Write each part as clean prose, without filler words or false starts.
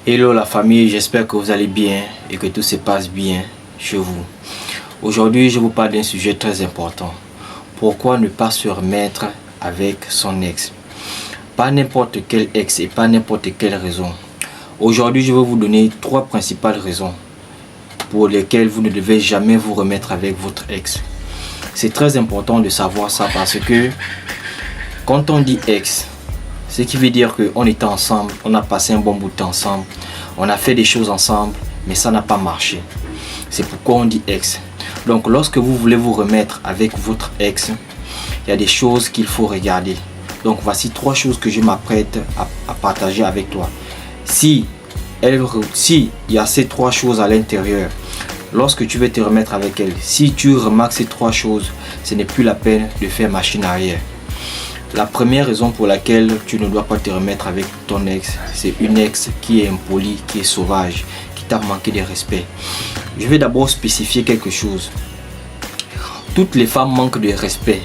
Hello la famille, j'espère que vous allez bien et que tout se passe bien chez vous. Aujourd'hui, je vous parle d'un sujet très important. Pourquoi ne pas se remettre avec son ex? Pas n'importe quel ex et pas n'importe quelle raison. Aujourd'hui, je vais vous donner 3 principales raisons pour lesquelles vous ne devez jamais vous remettre avec votre ex. C'est très important de savoir ça parce que quand on dit ex, ce qui veut dire qu'on était ensemble, on a passé un bon bout de temps ensemble, on a fait des choses ensemble, mais ça n'a pas marché. C'est pourquoi on dit ex. Donc lorsque vous voulez vous remettre avec votre ex, il y a des choses qu'il faut regarder. Donc voici 3 choses que je m'apprête à partager avec toi. Si il y a ces 3 choses à l'intérieur, lorsque tu veux te remettre avec elle, si tu remarques ces 3 choses, ce n'est plus la peine de faire machine arrière. La première raison pour laquelle tu ne dois pas te remettre avec ton ex, c'est une ex qui est impolie, qui est sauvage, qui t'a manqué de respect. Je vais d'abord spécifier quelque chose. Toutes les femmes manquent de respect.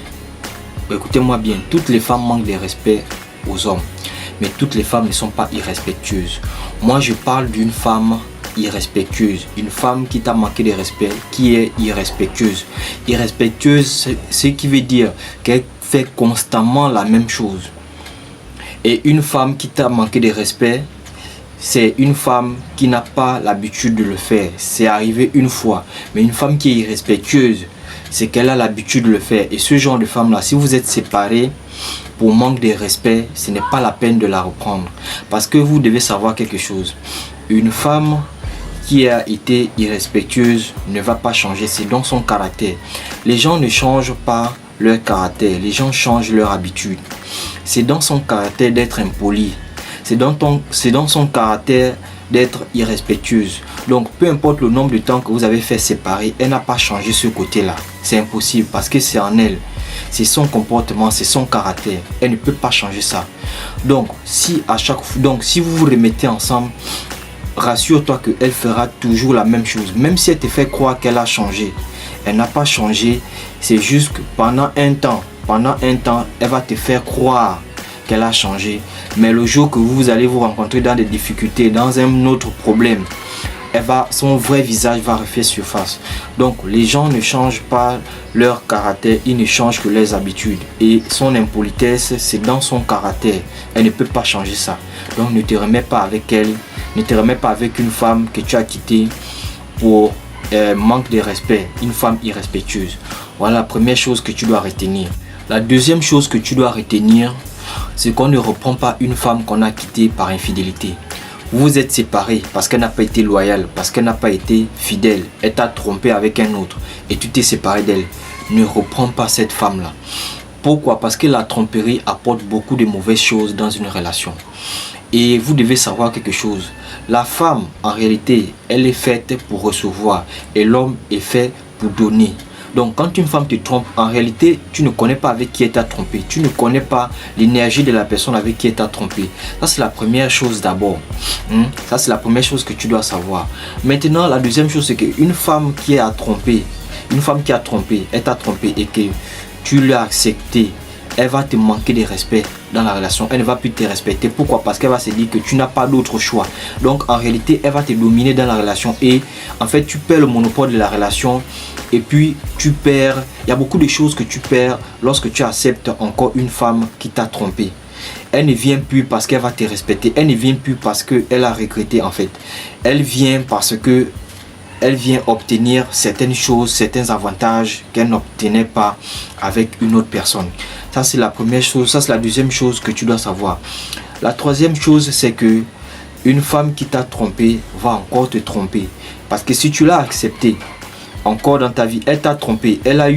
Écoutez-moi bien, toutes les femmes manquent de respect aux hommes. Mais toutes les femmes ne sont pas irrespectueuses. Moi, je parle d'une femme irrespectueuse. Une femme qui t'a manqué de respect, qui est irrespectueuse. Irrespectueuse, ce qui veut dire qu'elle fait constamment la même chose. Et une femme qui t'a manqué de respect, c'est une femme qui n'a pas l'habitude de le faire. C'est arrivé une fois. Mais une femme qui est irrespectueuse, c'est qu'elle a l'habitude de le faire. Et ce genre de femme-là, si vous êtes séparés pour manque de respect, ce n'est pas la peine de la reprendre. Parce que vous devez savoir quelque chose. Une femme qui a été irrespectueuse ne va pas changer. C'est dans son caractère. Les gens ne changent pas leur caractère. Les gens changent leur habitude. C'est dans son caractère d'être impoli. C'est dans son caractère d'être irrespectueuse. Donc peu importe le nombre de temps que vous avez fait séparer, elle n'a pas changé ce côté-là. C'est impossible parce que c'est en elle. C'est son comportement, c'est son caractère. Elle ne peut pas changer ça. Donc si vous vous remettez ensemble, rassure-toi qu'elle fera toujours la même chose. Même si elle te fait croire qu'elle a changé, elle n'a pas changé. C'est juste que pendant un temps, elle va te faire croire qu'elle a changé. Mais le jour que vous allez vous rencontrer dans des difficultés, dans un autre problème, son vrai visage va refaire surface. Donc les gens ne changent pas leur caractère, ils ne changent que leurs habitudes. Et son impolitesse, c'est dans son caractère. Elle ne peut pas changer ça. Donc ne te remets pas avec elle. Ne te remets pas avec une femme que tu as quittée pour manque de respect, une femme irrespectueuse. Voilà la première chose que tu dois retenir. La deuxième chose que tu dois retenir, c'est qu'on ne reprend pas une femme qu'on a quittée par infidélité. Vous vous êtes séparés parce qu'elle n'a pas été loyale, parce qu'elle n'a pas été fidèle. Elle t'a trompé avec un autre et tu t'es séparé d'elle. Ne reprends pas cette femme-là. Pourquoi? Parce que la tromperie apporte beaucoup de mauvaises choses dans une relation. Et vous devez savoir quelque chose. La femme, en réalité, elle est faite pour recevoir et l'homme est fait pour donner. Donc quand une femme te trompe, en réalité, tu ne connais pas avec qui elle t'a trompé. Tu ne connais pas l'énergie de la personne avec qui elle t'a trompé. Ça, c'est la première chose d'abord. Ça, c'est la première chose que tu dois savoir. Maintenant, la deuxième chose, c'est qu'une femme qui a trompé, elle t'a trompé et que tu l'as accepté, elle va te manquer de respect dans la relation. Elle ne va plus te respecter. Pourquoi? Parce qu'elle va se dire que tu n'as pas d'autre choix. Donc en réalité, elle va te dominer dans la relation. Et en fait, tu perds le monopole de la relation. Et puis, tu perds. Il y a beaucoup de choses que tu perds lorsque tu acceptes encore une femme qui t'a trompé. Elle ne vient plus parce qu'elle va te respecter. Elle ne vient plus parce qu'elle a regretté en fait. Elle vient parce que elle vient obtenir certaines choses, certains avantages qu'elle n'obtenait pas avec une autre personne. Ça, c'est la première chose. Ça, c'est la deuxième chose que tu dois savoir. La troisième chose, c'est que une femme qui t'a trompé va encore te tromper. Parce que si tu l'as accepté encore dans ta vie, elle t'a trompé. Elle a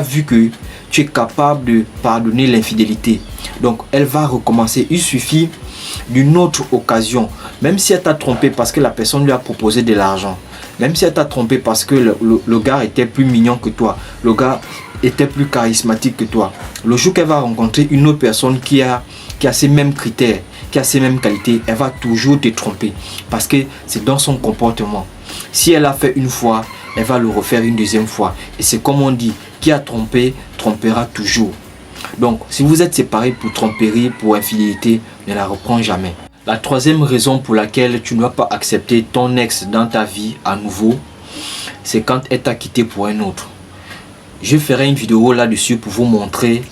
vu que tu es capable de pardonner l'infidélité. Donc, elle va recommencer. Il suffit d'une autre occasion. Même si elle t'a trompé parce que la personne lui a proposé de l'argent. Même si elle t'a trompé parce que le gars était plus mignon que toi. Le gars était plus charismatique que toi. Le jour qu'elle va rencontrer une autre personne qui a ces mêmes critères, qui a ces mêmes qualités, elle va toujours te tromper. Parce que c'est dans son comportement. Si elle a fait une fois, elle va le refaire une deuxième fois. Et c'est comme on dit, qui a trompé, trompera toujours. Donc, si vous êtes séparés pour tromperie, pour infidélité, ne la reprends jamais. La troisième raison pour laquelle tu ne dois pas accepter ton ex dans ta vie à nouveau, c'est quand elle t'a quitté pour un autre. Je ferai une vidéo là-dessus pour vous montrer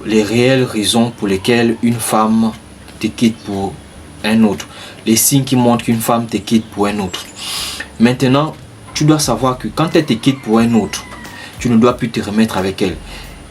les réelles raisons pour lesquelles une femme te quitte pour un autre. Les signes qui montrent qu'une femme te quitte pour un autre. Maintenant, tu dois savoir que quand elle te quitte pour un autre, tu ne dois plus te remettre avec elle.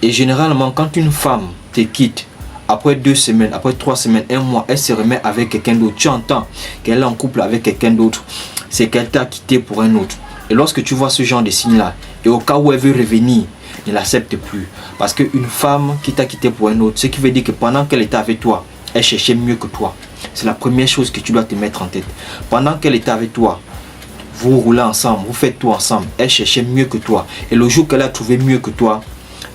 Et généralement, quand une femme te quitte, après 2 semaines, après 3 semaines, 1 mois, elle se remet avec quelqu'un d'autre. Tu entends qu'elle est en couple avec quelqu'un d'autre. C'est qu'elle t'a quitté pour un autre. Et lorsque tu vois ce genre de signes-là, et au cas où elle veut revenir, ne l'accepte plus. Parce qu'une femme qui t'a quitté pour un autre, ce qui veut dire que pendant qu'elle était avec toi, elle cherchait mieux que toi. C'est la première chose que tu dois te mettre en tête. Pendant qu'elle était avec toi, vous roulez ensemble, vous faites tout ensemble. Elle cherchait mieux que toi. Et le jour qu'elle a trouvé mieux que toi,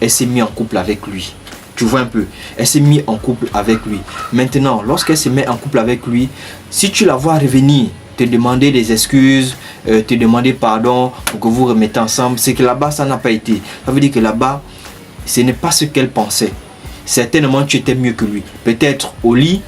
elle s'est mise en couple avec lui. Tu vois un peu, elle s'est mise en couple avec lui. Maintenant, lorsqu'elle se met en couple avec lui, si tu la vois revenir, te demander des excuses, te demander pardon pour que vous remettez ensemble, c'est que là-bas, ça n'a pas été. Ça veut dire que là-bas, ce n'est pas ce qu'elle pensait. Certainement, tu étais mieux que lui. Peut-être au lit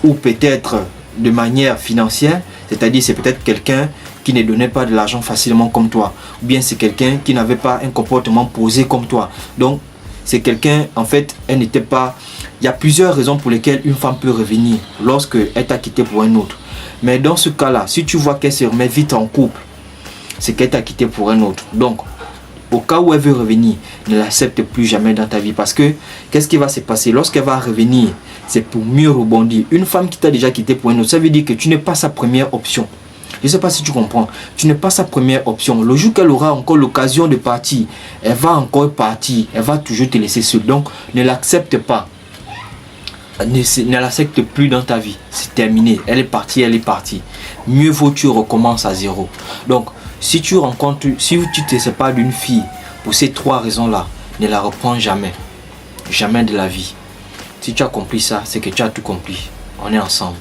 ou peut-être de manière financière, c'est-à-dire c'est peut-être quelqu'un qui ne donnait pas de l'argent facilement comme toi. Ou bien c'est quelqu'un qui n'avait pas un comportement posé comme toi. Donc, c'est quelqu'un, en fait, elle n'était pas... Il y a plusieurs raisons pour lesquelles une femme peut revenir lorsque elle t'a quitté pour un autre. Mais dans ce cas-là, si tu vois qu'elle se remet vite en couple, c'est qu'elle t'a quitté pour un autre. Donc, au cas où elle veut revenir, ne l'accepte plus jamais dans ta vie. Parce que, qu'est-ce qui va se passer? Lorsqu'elle va revenir, c'est pour mieux rebondir. Une femme qui t'a déjà quitté pour un autre, ça veut dire que tu n'es pas sa première option. Je ne sais pas si tu comprends. Tu n'es pas sa première option. Le jour qu'elle aura encore l'occasion de partir, elle va encore partir. Elle va toujours te laisser seul. Donc, ne l'accepte pas. Ne l'accepte plus dans ta vie. C'est terminé. Elle est partie, elle est partie. Mieux vaut que tu recommences à zéro. Donc, si tu te sépares d'une fille pour ces 3 raisons-là, ne la reprends jamais. Jamais de la vie. Si tu as compris ça, c'est que tu as tout compris. On est ensemble.